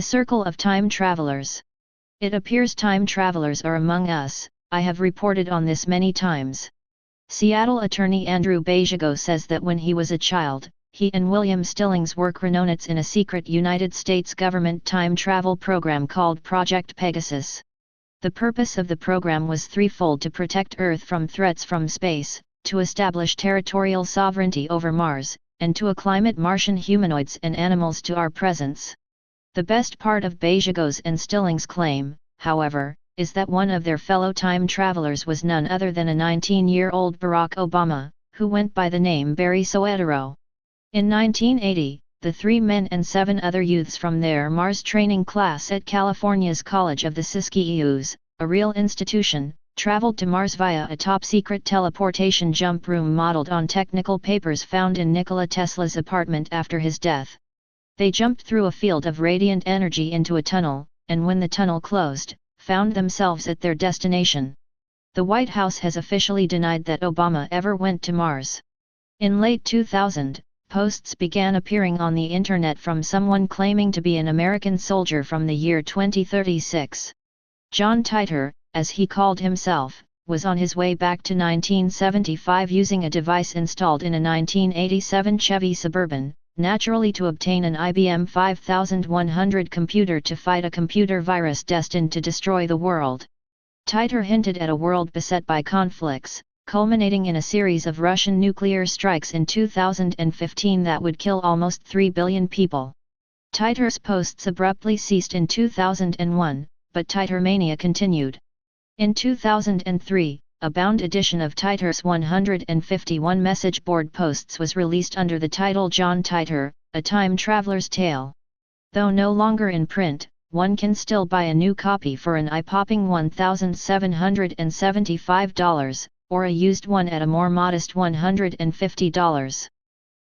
circle of time travelers. It appears time travelers are among us. I have reported on this many times. Seattle attorney Andrew Basiago says that when he was a child, he and William Stillings were chrononauts in a secret United States government time travel program called Project Pegasus. The purpose of the program was threefold: to protect Earth from threats from space, to establish territorial sovereignty over Mars, and to acclimate Martian humanoids and animals to our presence. The best part of Basiago's and Stillings' claim, however, is that one of their fellow time travelers was none other than a 19-year-old Barack Obama, who went by the name Barry Soetoro. In 1980, the 3 men and 7 other youths from their Mars training class at California's College of the Siskiyous, a real institution, traveled to Mars via a top-secret teleportation jump room modeled on technical papers found in Nikola Tesla's apartment after his death. They jumped through a field of radiant energy into a tunnel, and when the tunnel closed, found themselves at their destination. The White House has officially denied that Obama ever went to Mars. In late 2000, posts began appearing on the internet from someone claiming to be an American soldier from the year 2036. John Titor, as he called himself, was on his way back to 1975 using a device installed in a 1987 Chevy Suburban, naturally to obtain an IBM 5100 computer to fight a computer virus destined to destroy the world. Titor hinted at a world beset by conflicts, culminating in a series of Russian nuclear strikes in 2015 that would kill almost 3 billion people. Titor's posts abruptly ceased in 2001, but Titor mania continued. In 2003, a bound edition of Titor's 151 message board posts was released under the title John Titor, A Time Traveler's Tale. Though no longer in print, one can still buy a new copy for an eye-popping $1,775, or a used one at a more modest $150.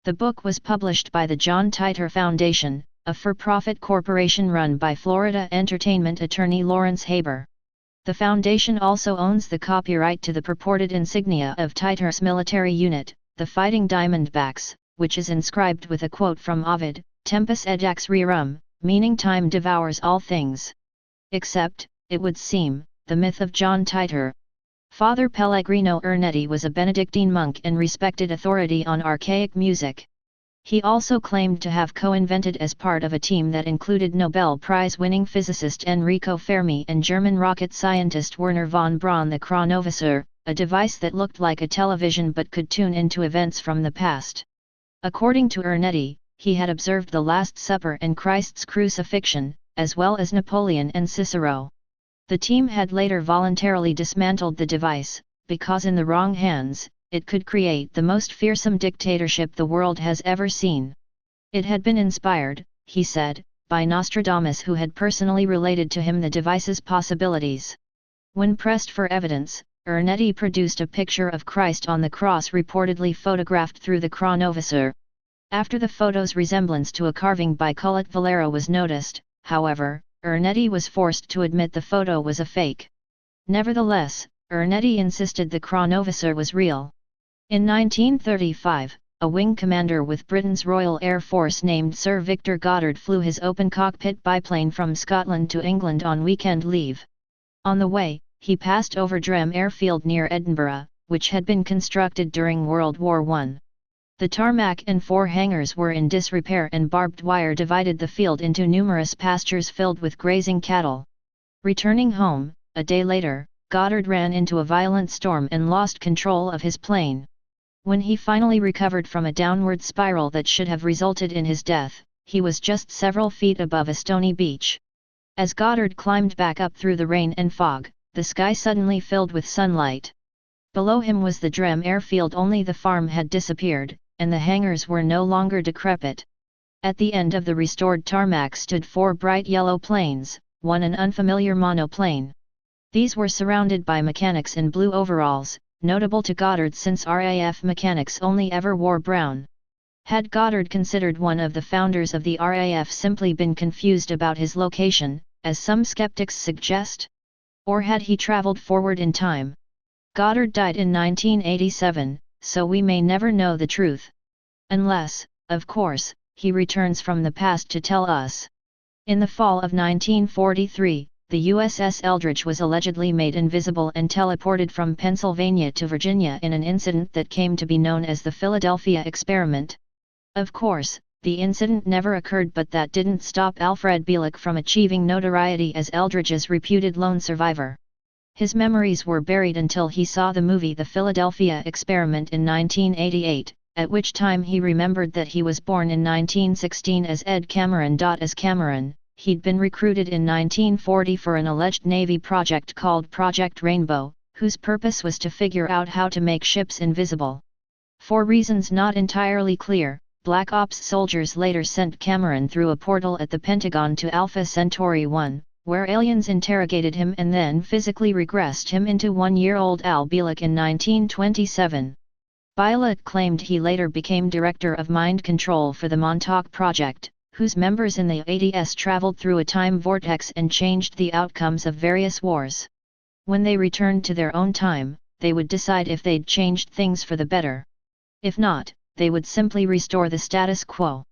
The book was published by the John Titor Foundation, a for-profit corporation run by Florida entertainment attorney Lawrence Haber. The foundation also owns the copyright to the purported insignia of Titor's military unit, the Fighting Diamondbacks, which is inscribed with a quote from Ovid, Tempus edax rerum, meaning time devours all things. Except, it would seem, the myth of John Titor. Father Pellegrino Ernetti was a Benedictine monk and respected authority on archaic music. He also claimed to have co-invented as part of a team that included Nobel Prize-winning physicist Enrico Fermi and German rocket scientist Werner von Braun the chronovisor, a device that looked like a television but could tune into events from the past. According to Ernetti, he had observed the Last Supper and Christ's crucifixion, as well as Napoleon and Cicero. The team had later voluntarily dismantled the device, because in the wrong hands, it could create the most fearsome dictatorship the world has ever seen. It had been inspired, he said, by Nostradamus, who had personally related to him the device's possibilities. When pressed for evidence, Ernetti produced a picture of Christ on the cross reportedly photographed through the chronovisor. After the photo's resemblance to a carving by Colette Valera was noticed, however, Ernetti was forced to admit the photo was a fake. Nevertheless, Ernetti insisted the chronovisor was real. In 1935, a wing commander with Britain's Royal Air Force named Sir Victor Goddard flew his open-cockpit biplane from Scotland to England on weekend leave. On the way, he passed over Drem Airfield near Edinburgh, which had been constructed during World War I. The tarmac and 4 hangars were in disrepair and barbed wire divided the field into numerous pastures filled with grazing cattle. Returning home, a day later, Goddard ran into a violent storm and lost control of his plane. When he finally recovered from a downward spiral that should have resulted in his death, he was just several feet above a stony beach. As Goddard climbed back up through the rain and fog, the sky suddenly filled with sunlight. Below him was the Drem airfield, only the farm had disappeared, and the hangars were no longer decrepit. At the end of the restored tarmac stood 4 bright yellow planes, one an unfamiliar monoplane. These were surrounded by mechanics in blue overalls, notable to Goddard since RAF mechanics only ever wore brown. Had Goddard, considered one of the founders of the RAF, simply been confused about his location, as some skeptics suggest? Or had he traveled forward in time? Goddard died in 1987, so we may never know the truth. Unless, of course, he returns from the past to tell us. In the fall of 1943, the USS Eldridge was allegedly made invisible and teleported from Pennsylvania to Virginia in an incident that came to be known as the Philadelphia Experiment. Of course, the incident never occurred, but that didn't stop Alfred Bielek from achieving notoriety as Eldridge's reputed lone survivor. His memories were buried until he saw the movie The Philadelphia Experiment in 1988, at which time he remembered that he was born in 1916 as Ed Cameron. As Cameron, he'd been recruited in 1940 for an alleged Navy project called Project Rainbow, whose purpose was to figure out how to make ships invisible. For reasons not entirely clear, Black Ops soldiers later sent Cameron through a portal at the Pentagon to Alpha Centauri 1, where aliens interrogated him and then physically regressed him into 1-year-old Al Bielek in 1927. Bielek claimed he later became director of mind control for the Montauk Project, whose members in the ADS traveled through a time vortex and changed the outcomes of various wars. When they returned to their own time, they would decide if they'd changed things for the better. If not, they would simply restore the status quo.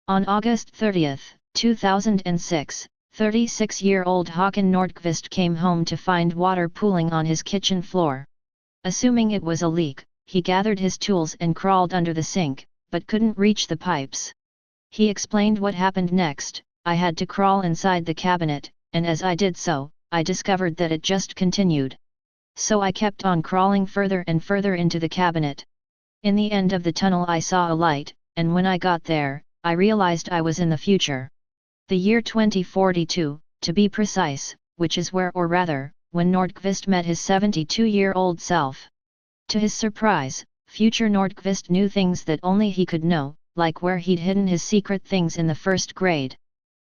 On August 30, 2006, 36-year-old Håkan Nordqvist came home to find water pooling on his kitchen floor. Assuming it was a leak, he gathered his tools and crawled under the sink, but couldn't reach the pipes. He explained what happened next. "I had to crawl inside the cabinet, and as I did so, I discovered that it just continued. So I kept on crawling further and further into the cabinet. In the end of the tunnel I saw a light, and when I got there, I realized I was in the future. The year 2042, to be precise, which is where, or rather, when Nordqvist met his 72-year-old self. To his surprise, future Nordqvist knew things that only he could know, like where he'd hidden his secret things in the first grade.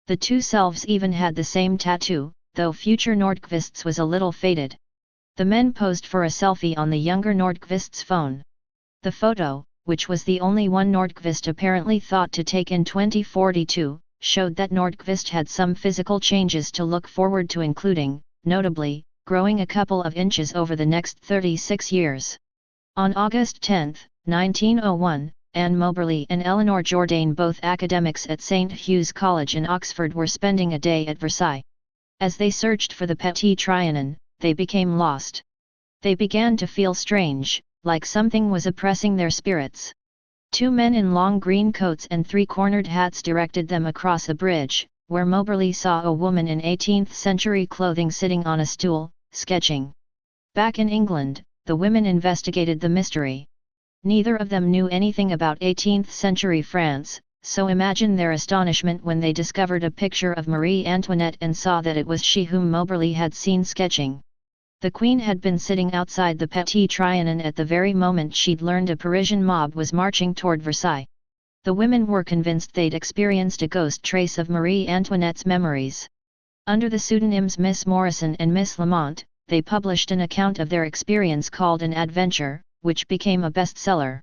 The two selves even had the same tattoo, though future Nordqvist's was a little faded. The men posed for a selfie on the younger Nordqvist's phone. The photo, which was the only one Nordqvist apparently thought to take in 2042, showed that Nordqvist had some physical changes to look forward to, including, notably, growing a couple of inches over the next 36 years. On August 10, 1901, Anne Moberly and Eleanor Jourdain, both academics at St. Hugh's College in Oxford, were spending a day at Versailles. As they searched for the Petit Trianon, they became lost. They began to feel strange, like something was oppressing their spirits. Two men in long green coats and three-cornered hats directed them across a bridge, where Moberly saw a woman in 18th-century clothing sitting on a stool, sketching. Back in England, the women investigated the mystery. Neither of them knew anything about 18th-century France, so imagine their astonishment when they discovered a picture of Marie Antoinette and saw that it was she whom Moberly had seen sketching. The Queen had been sitting outside the Petit Trianon at the very moment she'd learned a Parisian mob was marching toward Versailles. The women were convinced they'd experienced a ghost trace of Marie Antoinette's memories. Under the pseudonyms Miss Morrison and Miss Lamont, they published an account of their experience called An Adventure, which became a bestseller.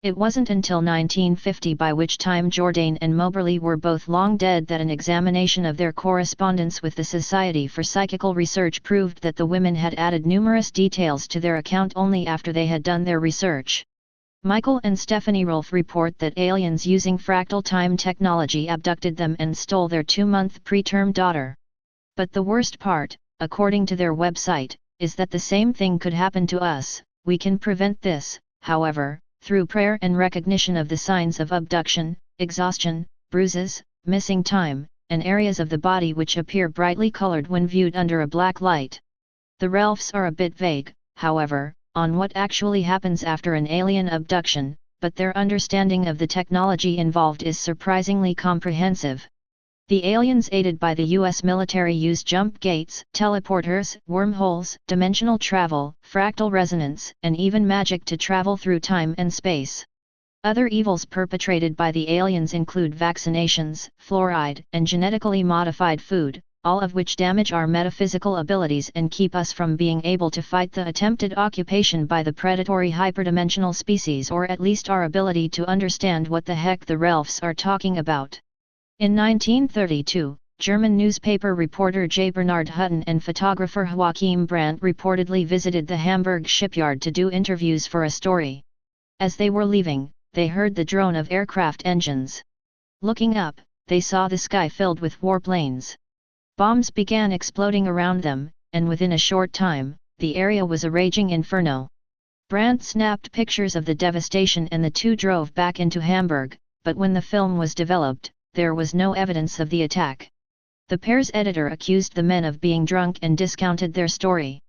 It wasn't until 1950, by which time Jourdain and Moberly were both long dead, that an examination of their correspondence with the Society for Psychical Research proved that the women had added numerous details to their account only after they had done their research. Michael and Stephanie Rolfe report that aliens using fractal time technology abducted them and stole their 2-month preterm daughter. But the worst part, according to their website, is that the same thing could happen to us. We can prevent this, however, through prayer and recognition of the signs of abduction, exhaustion, bruises, missing time, and areas of the body which appear brightly colored when viewed under a black light. The Rolfes are a bit vague, however, on what actually happens after an alien abduction, but their understanding of the technology involved is surprisingly comprehensive. The aliens aided by the U.S. military use jump gates, teleporters, wormholes, dimensional travel, fractal resonance, and even magic to travel through time and space. Other evils perpetrated by the aliens include vaccinations, fluoride, and genetically modified food, all of which damage our metaphysical abilities and keep us from being able to fight the attempted occupation by the predatory hyperdimensional species, or at least our ability to understand what the heck the Rolfes are talking about. In 1932, German newspaper reporter J. Bernard Hutton and photographer Joachim Brandt reportedly visited the Hamburg shipyard to do interviews for a story. As they were leaving, they heard the drone of aircraft engines. Looking up, they saw the sky filled with warplanes. Bombs began exploding around them, and within a short time, the area was a raging inferno. Brandt snapped pictures of the devastation and the two drove back into Hamburg, but when the film was developed, there was no evidence of the attack. The pair's editor accused the men of being drunk and discounted their story.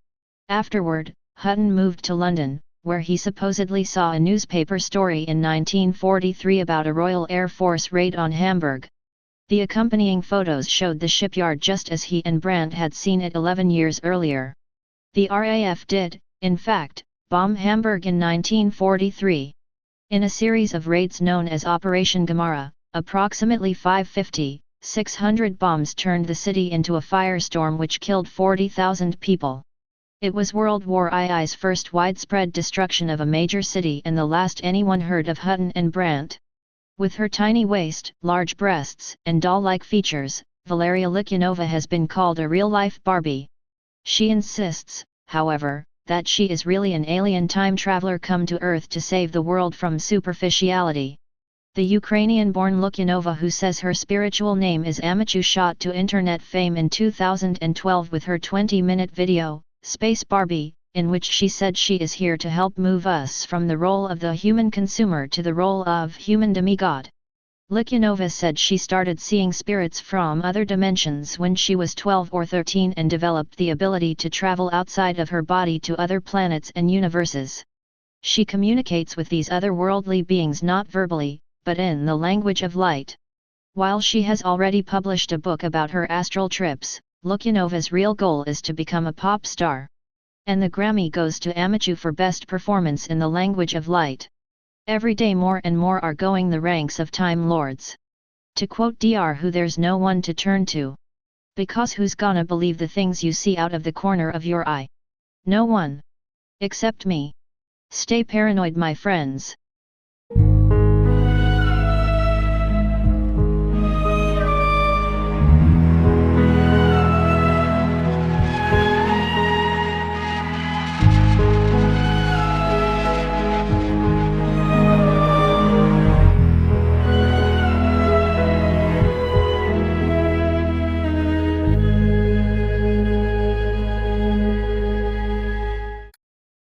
Afterward, Hutton moved to London, where he supposedly saw a newspaper story in 1943 about a Royal Air Force raid on Hamburg. The accompanying photos showed the shipyard just as he and Brandt had seen it 11 years earlier. The RAF did, in fact, bomb Hamburg in 1943. In a series of raids known as Operation Gemara, approximately 600 bombs turned the city into a firestorm which killed 40,000 people. It was World War II's first widespread destruction of a major city and the last anyone heard of Hutton and Brandt. With her tiny waist, large breasts, and doll-like features, Valeria Likunova has been called a real-life Barbie. She insists, however, that she is really an alien time traveler come to Earth to save the world from superficiality. The Ukrainian-born Likunova, who says her spiritual name is Amichu, shot to internet fame in 2012 with her 20-minute video, Space Barbie, in which she said she is here to help move us from the role of the human consumer to the role of human demigod. Likunova said she started seeing spirits from other dimensions when she was 12 or 13 and developed the ability to travel outside of her body to other planets and universes. She communicates with these otherworldly beings not verbally, but in the language of light. While she has already published a book about her astral trips, Likunova's real goal is to become a pop star. And the Grammy goes to Amichu for Best Performance in the Language of Light. Every day more and more are going the ranks of Time Lords. To quote Dr. Who, there's no one to turn to. Because who's gonna believe the things you see out of the corner of your eye? No one. Except me. Stay paranoid, my friends.